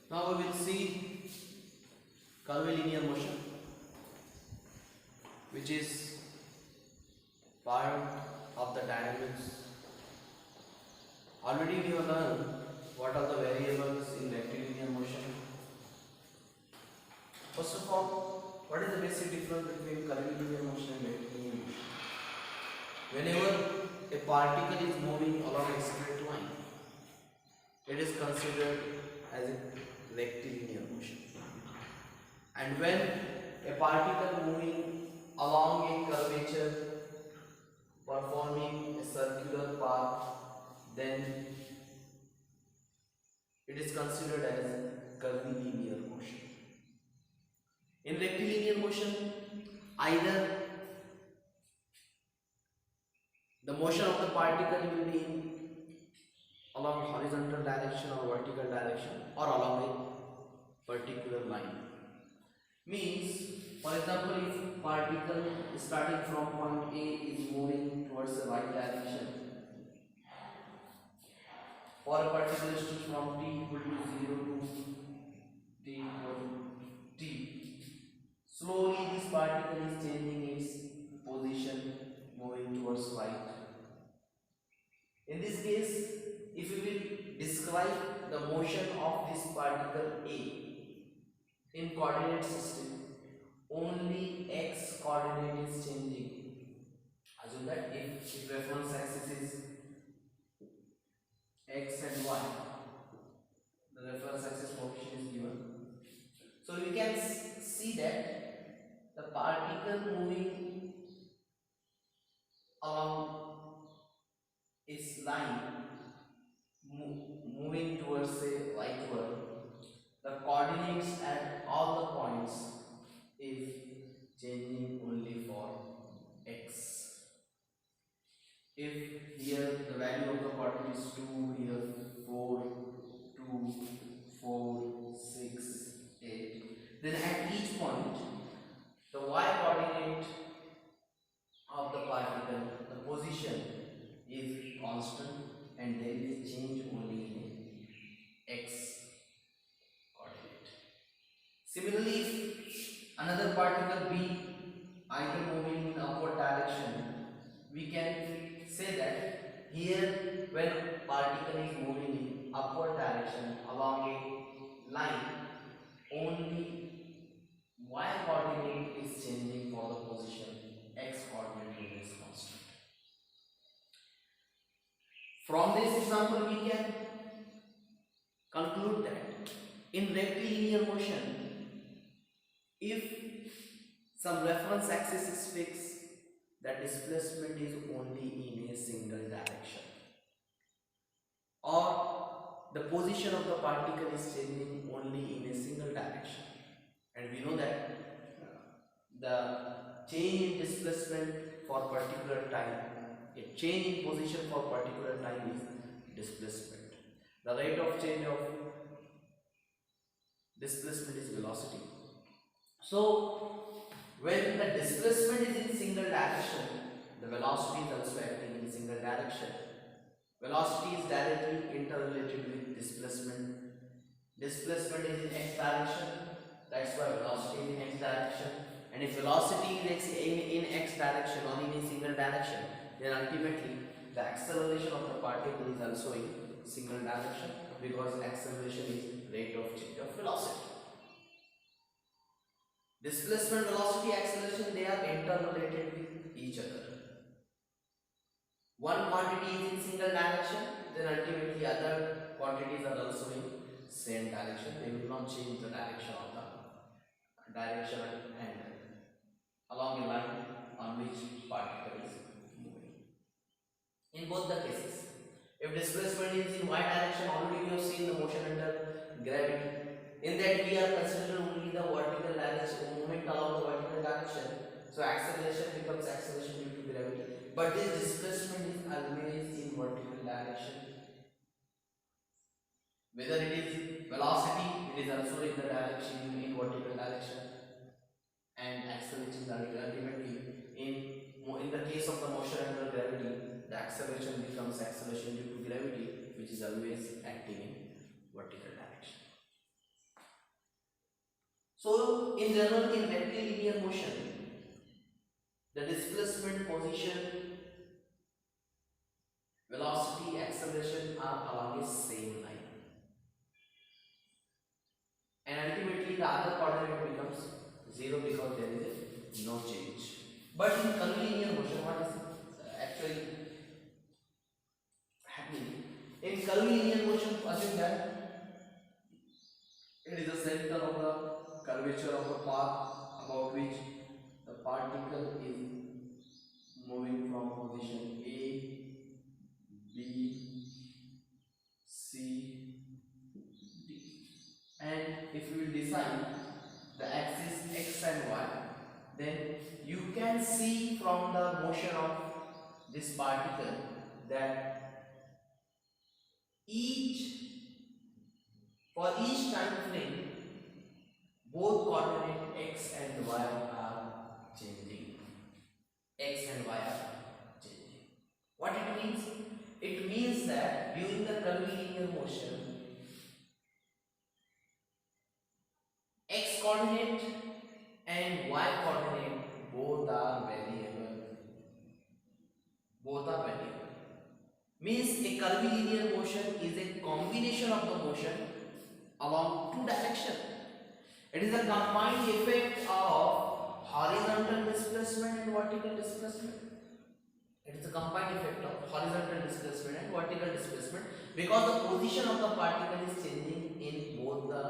Now we will see curvilinear motion, which is part of the dynamics. Already we have learned what are the variables in rectilinear motion. First of all, what is the basic difference between curvilinear motion and rectilinear motion? Whenever a particle is moving along a straight line, it is considered as a rectilinear motion. And when a particle moving along a curvature performing a circular path, then it is considered as curvilinear motion. In rectilinear motion, either the motion of the particle will be in along horizontal direction or vertical direction or along a particular line. Means, for example, if particle starting from point A is moving towards the right direction for a particular distance from t equal to 0 to t equal to t, slowly this particle is changing its position, moving towards right. In this case, if we will describe the motion of this particle A in coordinate system, only x coordinate is changing. Assume that if reference axis is x and y, the reference axis position is given. So we can see that the particle moving along its line, moving towards a rightward, the coordinates at all the points is changing only for x. If here the value of the coordinate is 2, here 4, 2, 4, 6, 8, then at each point the y coordinate of the particle, the position is constant and there is change only in x coordinate. Similarly, if another particle B either moving in upward direction, we can say that here when particle is moving in upward direction along a line, only y coordinate is changing for the position, x coordinate remains constant. From this example, we can conclude that in rectilinear motion, if some reference axis is fixed, the displacement is only in a single direction, or the position of the particle is changing only in a single direction. And we know that the change in displacement for particular time, a change in position for particular time is displacement. The rate of change of displacement is velocity. So when the displacement is in single direction, the velocity is also acting in single direction. Velocity is directly interrelated with displacement. Displacement is in x direction, that's why velocity is in x direction. And if velocity is in x direction or in a single direction, then ultimately the acceleration of the particle is also in single direction, because acceleration is rate of change of velocity. Displacement, velocity, acceleration, they are interrelated with each other. One quantity is in single direction, then ultimately other quantities are also in same direction. They will not change the direction of the direction and along a line on which particle is moving. In both the cases, if displacement is in y direction, already we have seen the motion under gravity. In that we are considering only the vertical direction, movement along the vertical direction. So acceleration becomes acceleration due to gravity. But this displacement is always in vertical direction. Whether it is velocity, it is also in the direction in vertical direction. And acceleration is ultimately in the case of the motion under gravity, the acceleration becomes acceleration due to gravity, which is always acting in vertical direction. So in general, in rectilinear motion, the displacement, position, velocity, acceleration are along a same line, and ultimately the other coordinate becomes 0 because there is no change. But in curvilinear motion, what is actually happening? In curvilinear motion, assume that it is the center of the curvature of the path about which the particle is moving from position A, B, C, D. And if we will decide the axis X and Y, then you can see from the motion of this particle that for each time frame, both coordinate X and Y are changing. X and Y are changing. What it means? It means that during the curvilinear motion, X coordinate and Y coordinate both are variable. Both are variable. Means a curvilinear motion is a combination of the motion along two directions. It is a combined effect of horizontal displacement and vertical displacement. It is a combined effect of horizontal displacement and vertical displacement because the position of the particle is changing in both the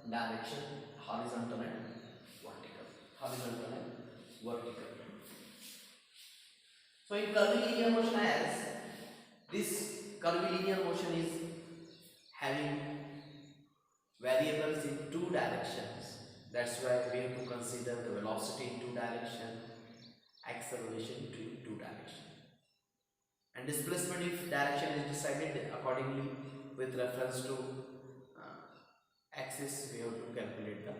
direction, horizontal and vertical. Horizontal and vertical. So in curvilinear motion, as this curvilinear motion is having variables in two directions, that's why we have to consider the velocity in two directions, acceleration in two directions, and displacement if direction is decided accordingly with reference to axis, we have to calculate the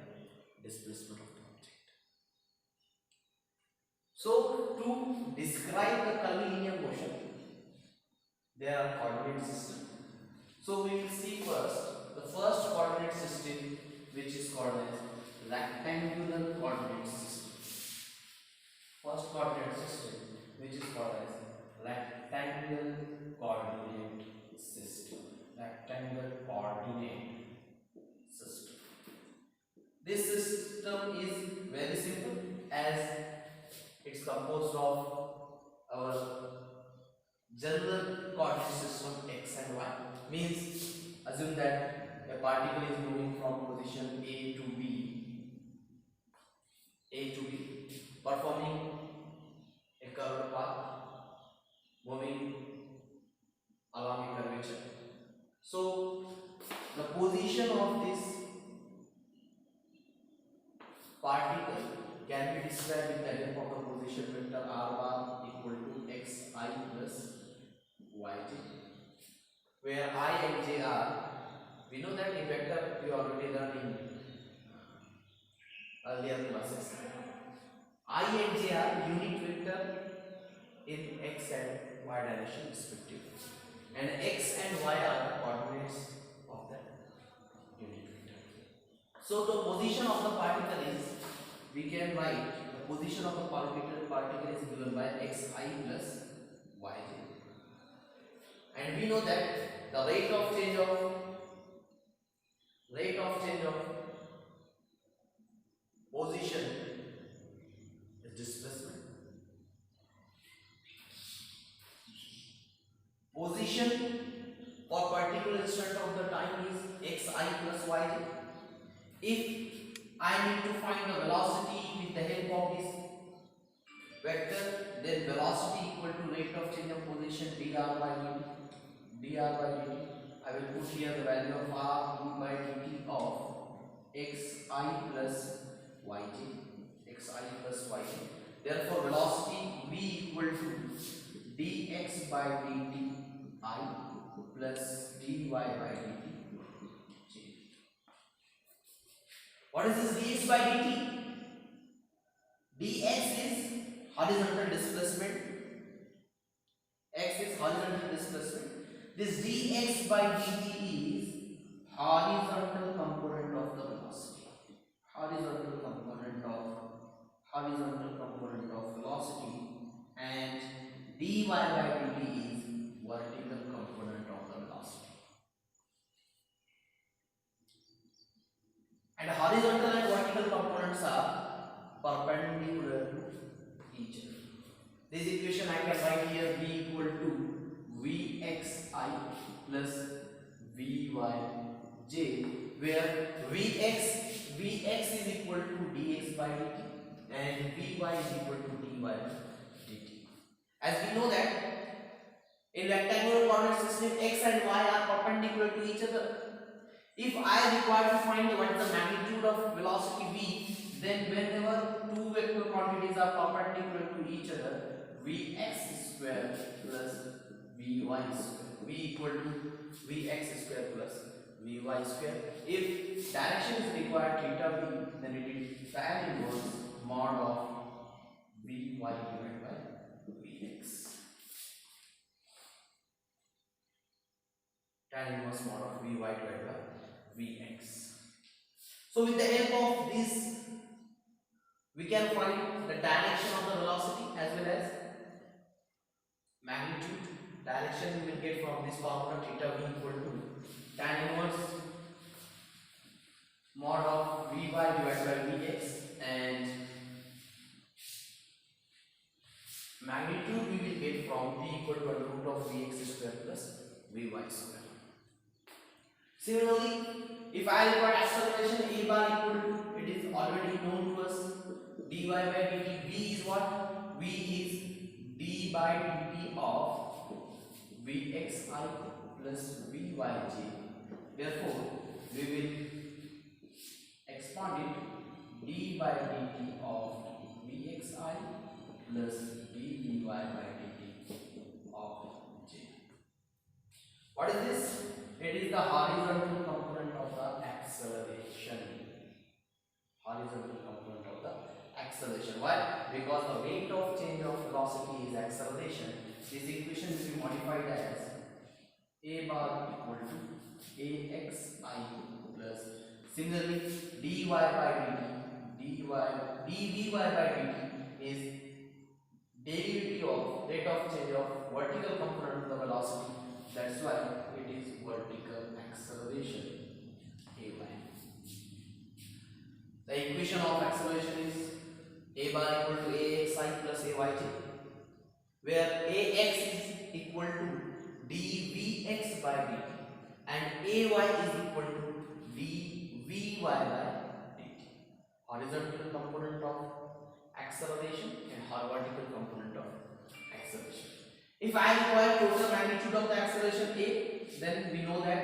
displacement of the object. So to describe the curvilinear motion, there are coordinate systems. So we will see first the first coordinate system, which is called as rectangular coordinate system. First coordinate system, which is called as rectangular coordinate system. Rectangular coordinate system. This system is very simple as it's composed of our general coordinate system X and Y. Means assume that a particle is moving from position A to B, performing a curved path, moving along a curvature. So the position of this particle can be described with the help of the position vector r bar equal to xi plus yj, where I and j are, we know that in vector we already learned in earlier classes. I and j are unit vector in x and y direction respectively, and x and y are the coordinates of that unit vector. So the position of the particle is, we can write the position of the particle is given by xi plus yj, and we know that the rate of change of position is displacement. Position for particular instant of the time is xi plus yj. If I need to find the velocity with the help of this vector, then velocity equal to rate of change of position dr by dt. I will put here the value of r d by dt of xi plus yj. Therefore, velocity v equal to dx by dt I plus dy by dt. What is this dx by dt? dx is horizontal displacement. X is horizontal displacement. This dx by dt is horizontal component of the velocity. Horizontal by dt is vertical component of the velocity, and horizontal and vertical components are perpendicular to each other. This equation I can write here v equal to vxi plus vyj, where vx is equal to dx by dt and vy is equal to dy by dt. As we know that in rectangular coordinate system x and y are perpendicular to each other. If I require to find what is the magnitude of velocity v, then whenever two vector quantities are perpendicular to each other, vx square plus vy square, v equal to vx square plus vy square. If direction is required theta v, then it is tan inverse mod of vy divided by vx. Tan inverse mod of vy divided by vx. So with the help of this, we can find the direction of the velocity as well as magnitude. Direction we will get from this formula theta v equal to tan inverse mod of vy divided by vx, and magnitude we will get from v equal to under root of vx square plus vy square. Similarly, if I require acceleration a bar equal to, it is already known to us, dy by dt. V is what? V is d by dt of vxi plus vyj. Therefore, we will expand it, d by dt of vxi plus dvy by dt of j. What is this? It is the horizontal component of the acceleration. Horizontal component of the acceleration. Why? Because the rate of change of velocity is acceleration. This equation will be modified as a bar equal to axi plus, similarly dy by dt, dvy by dt is derivative of rate of change of vertical component of the velocity. That's why it is vertical acceleration, ay. The equation of acceleration is a bar equal to axi plus ayj, where ax is equal to dvx by dt and ay is equal to dvy by dt. Horizontal component of acceleration and vertical component of acceleration. If I require total magnitude of the acceleration a, then we know that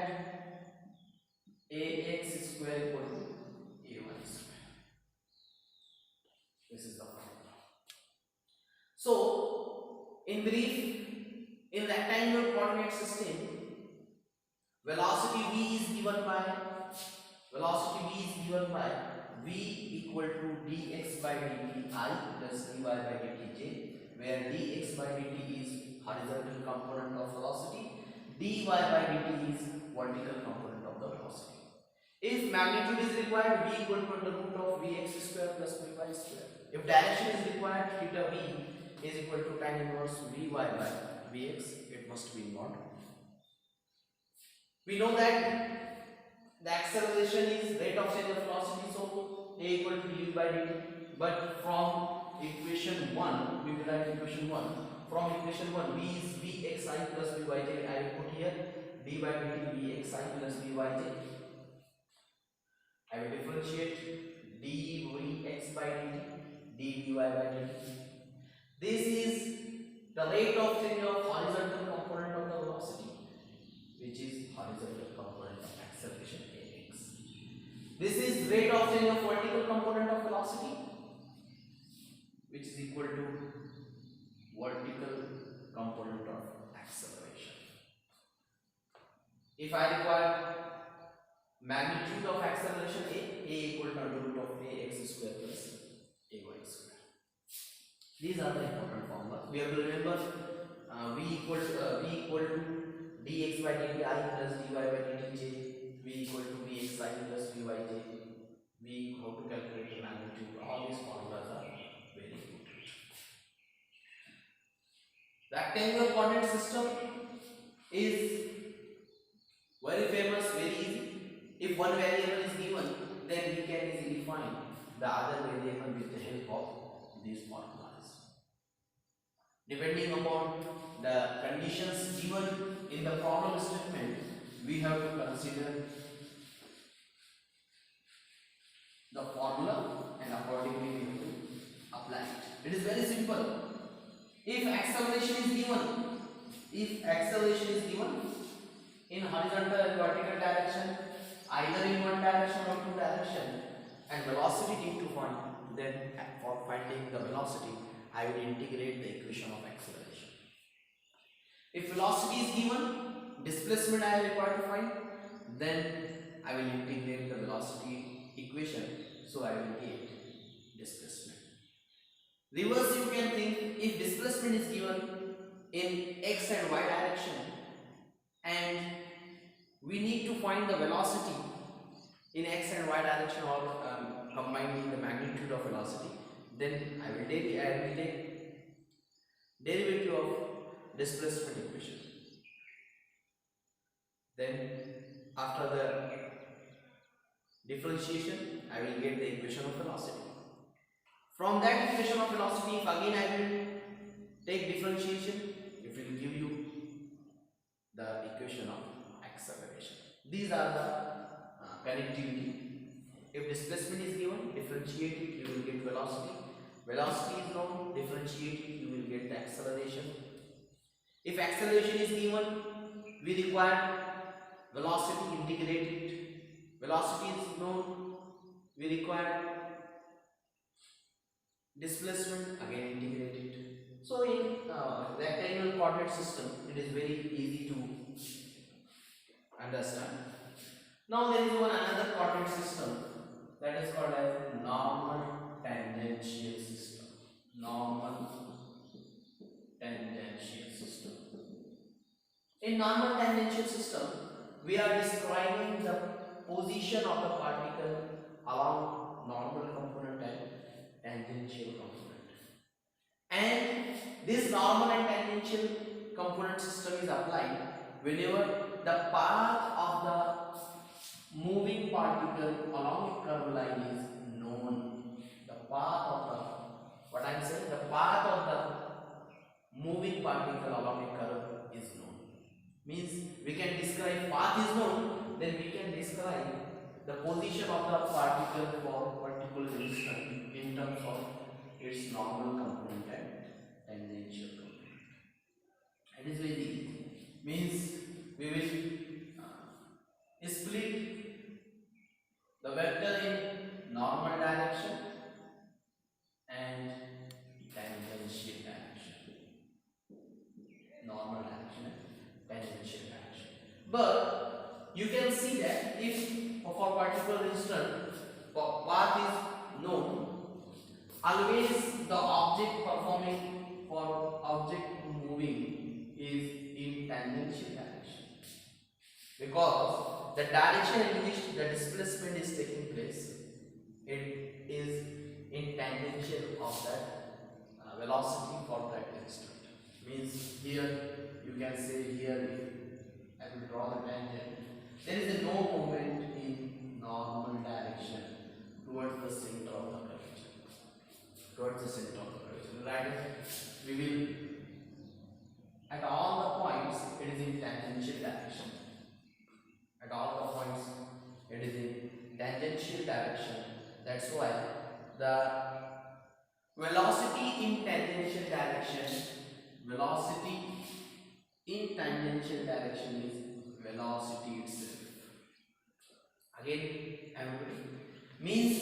ax square equal to ay square. This is the formula. So, in brief, in rectangular coordinate system, velocity v is given by v equal to dx by dt I plus dy by dt j, where dx by dt is horizontal component of velocity, dy by dt is vertical component of the velocity. If magnitude is required, v equal to under root of vx square plus vy square. If direction is required, theta v is equal to tan inverse vy by vx, it must be mod. We know that the acceleration is rate of change of velocity, so a equal to dv by dt. But from equation 1, we will write equation 1. From equation 1, v is vxi plus vyj. I will put here d by dt vxi plus vyj. I will differentiate dvx by dt dvy by dt. This is the rate of change of horizontal component of the velocity, which is horizontal component of acceleration ax. This is rate of change of vertical component of velocity, which is equal to vertical component of acceleration. If I require magnitude of acceleration a equal to under root of ax square plus ay square. These are the important formulas. We have to remember v equal to dx by dt I plus dy by dt j, v equal to vxi plus vyj, how to calculate the magnitude. All these formulas are very important. rectangular coordinate system is very famous, very easy. If one variable is given, then we can easily find the other variable with the help of these formulas. Depending upon the conditions given in the problem statement, we have to consider the formula and accordingly we have to apply it. It is very simple. If acceleration is given in horizontal and vertical direction, either in one direction or two direction, and velocity need to find, then for finding the velocity, I will integrate the equation of acceleration. If velocity is given, displacement I require to find, then I will integrate the velocity equation, so I will get displacement. Reverse, you can think, if displacement is given in x and y direction and we need to find the velocity in x and y direction or combining the magnitude of velocity, then I will take derivative of displacement equation. Then after the differentiation, I will get the equation of velocity. From that equation of velocity, if again I will take differentiation, it will give you the equation of acceleration. These are the connectivity. If displacement is given, differentiate it, you will get velocity. Velocity is known, differentiate it, you will get the acceleration. If acceleration is given, we require velocity, integrate it. Velocity is known, we require displacement, again integrate it. So in rectangular coordinate system, it is very easy to understand. Now there is another coordinate system that is called as normal tangential system. Normal tangential system. In normal tangential system, we are describing the position of the particle along normal component and tangential component. And this normal and tangential component system is applied whenever the path of the moving particle along a curved line is known. The path of the path of the moving particle along a curve is known. Means we can describe path is known, then we can describe the position of the particle for particular instant in terms of its normal component and tangential component. It is very easy. Means we will split the vector in normal direction and tangential direction. Normal direction and tangential direction. But you can see that if for particular instant path is known, always the object performing for object moving is in tangential direction, because the direction in which the displacement is taking place, it is in tangential of that velocity for that instant. Means here you can say, here if I will draw the tangent, there is no movement in normal direction towards the center of the curvature. Towards the center of the curvature. Right? We will, at all the points, it is in tangential direction. At all the points, it is in tangential direction. That's why the velocity in tangential direction, is velocity itself. Again, everybody. Means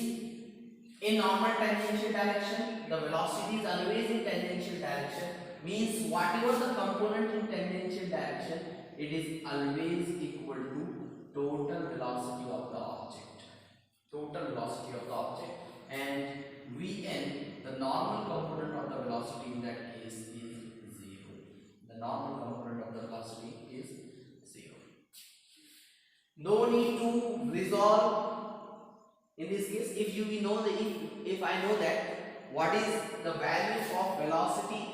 in normal tangential direction, the velocity is always in tangential direction. Means whatever the component in tangential direction, it is always equal to total velocity of the object. Total velocity of the object, and Vn, the normal component of the velocity in that case, is 0. The normal component of the velocity is 0. No need to resolve in this case. If you know the if I know that what is the value of velocity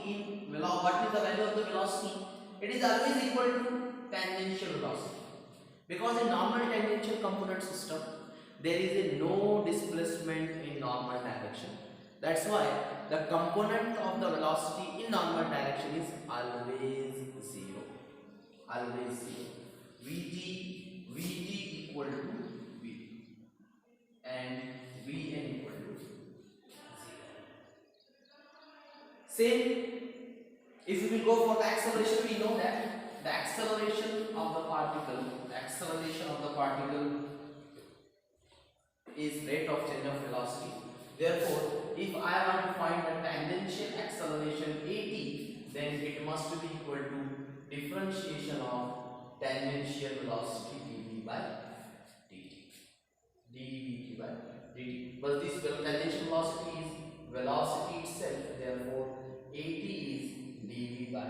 what is the value of the velocity? It is always equal to tangential velocity, because in normal tangential component system there is a no displacement in normal direction. That's why the component of the velocity in normal direction is always zero. Always zero. Vt equal to v and Vn equal to 0. Same, if we will go for the acceleration, we know that the acceleration of the particle is rate of change of velocity. Therefore, if I want to find the tangential acceleration at, then it must be equal to differentiation of tangential velocity dv by dt. dv by dt. But this tangential velocity is velocity itself. Therefore, at is dv by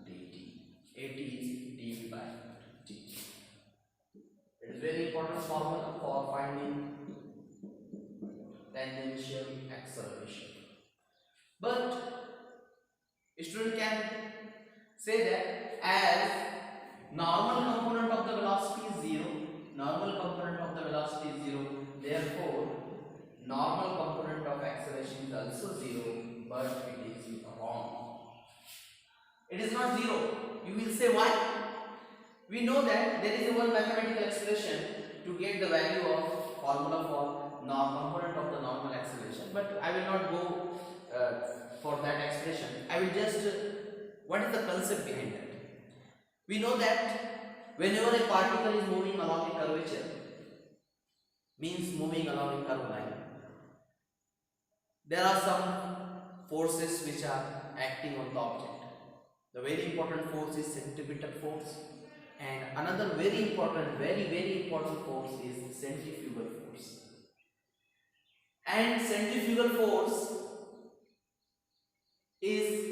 dt. At is dv by dt. It is very important formula for finding tangential acceleration. But student can say that as normal component of the velocity is 0, therefore normal component of acceleration is also 0, but it is wrong. It is not 0. You will say why? We know that there is one mathematical expression to get the value of formula for component of the normal acceleration, but I will not go for that expression. I will just what is the concept behind that? We know that whenever a particle is moving along a curvature, means moving along a curved line, there are some forces which are acting on the object. The very important force is centripetal force, and another very important force is centrifugal force. And centrifugal force is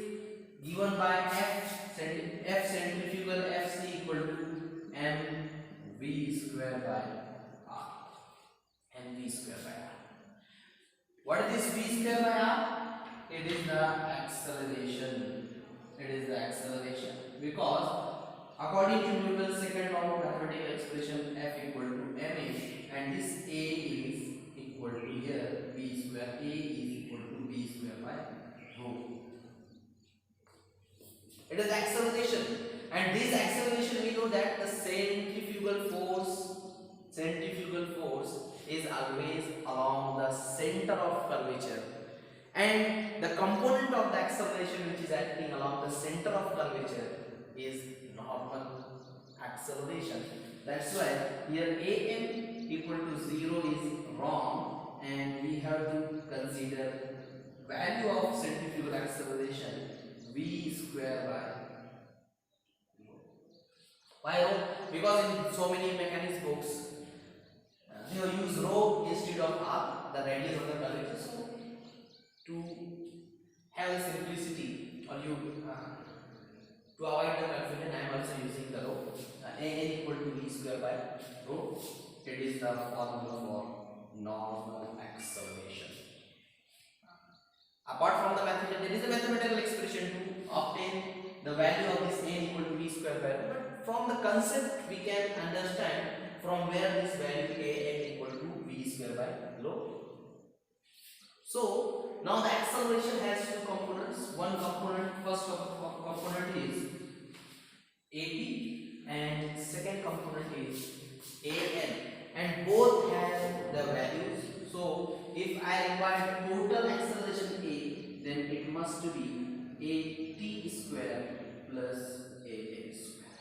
given by F centrifugal Fc equal to mv square by r. mv square by r. What is this v square by r? It is the acceleration. Because according to Newton's second law of mathematical expression, F equal to ma, and this a is equal to here v square. A is equal to v square by rho. It is acceleration, and this acceleration we know that the centrifugal force is always along the center of curvature, and the component of the acceleration which is acting along the center of curvature is normal acceleration. That's why here am equal to 0 is wrong, and we have to consider value of centrifugal acceleration v square by rho. Why rho? Because in so many mechanics books you use rho instead of r, the radius of the curvature. So to have simplicity, or to avoid the confusion, I am also using the rho. A equal to v square by rho. It is the formula for normal acceleration. Apart from the mathematical, there is a mathematical expression to obtain the value of this a equal to v square by rho. But from the concept, we can understand from where this value a equal to v square by rho. So now the acceleration has two components. One component, first component is at, and second component is an, and both have the values. So if I require total acceleration a, then it must be at square plus an square.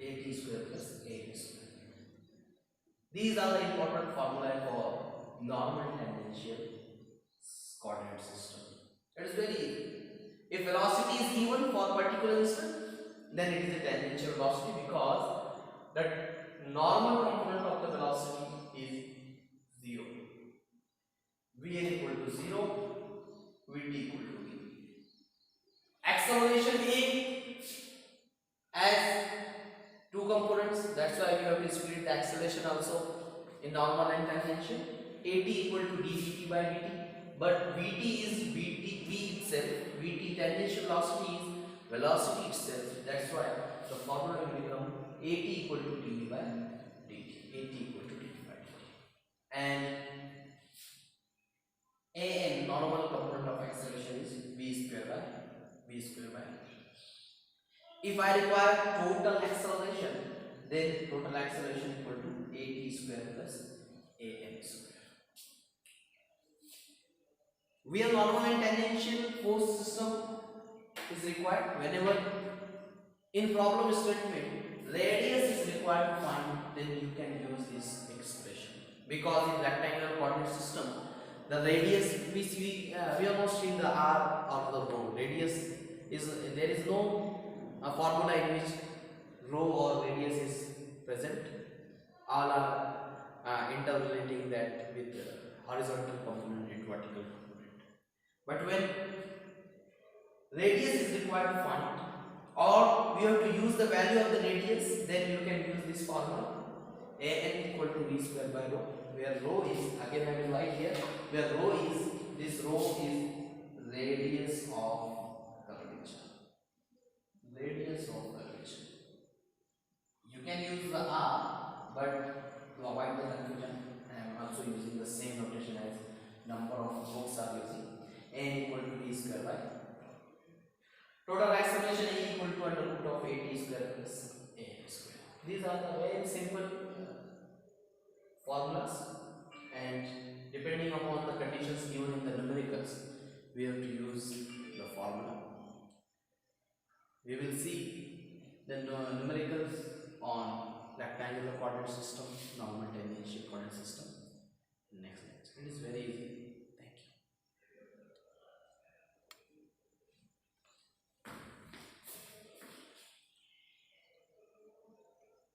At square plus an square. These are the important formulae for normal tangential coordinate system. It is very easy. If velocity is given for a particular instant, then it is a tangential velocity, because the normal component of the velocity is 0. Vn equal to 0, Vt equal to v. Acceleration A as two components. That's why we have to split the acceleration also in normal and tangential. at equal to dVt by dt, but Vt is Vt V itself, Vt tangential velocity is velocity itself. That's why the formula will become at equal to dV by dt, at equal to dV by dt. And an normal component of acceleration is v square by If I require total acceleration, then total acceleration equal to at square plus am square. Where normal and tangential force system is required, whenever in problem statement radius is required to find, then you can use this expression, because in rectangular coordinate system the radius we are mostly in the r of the rho. Radius is, there is no formula in which rho or radius is present. All are interrelating that with horizontal component and vertical component. But when radius is required to find, or we have to use the value of the radius, then you can use this formula an equal to v square by rho, where rho is, again I will write here, where rho is, this rho is radius of curvature. Radius of curvature. You can use the r, but to avoid the confusion, I am also using the same notation as number of books are using. N equal to v square by total acceleration A equal to under root of at square plus am square. These are the very simple formulas, and depending upon the conditions given in the numericals, we have to use the formula. We will see the numericals on rectangular coordinate system, normal tangential coordinate system next lecture. It is very easy.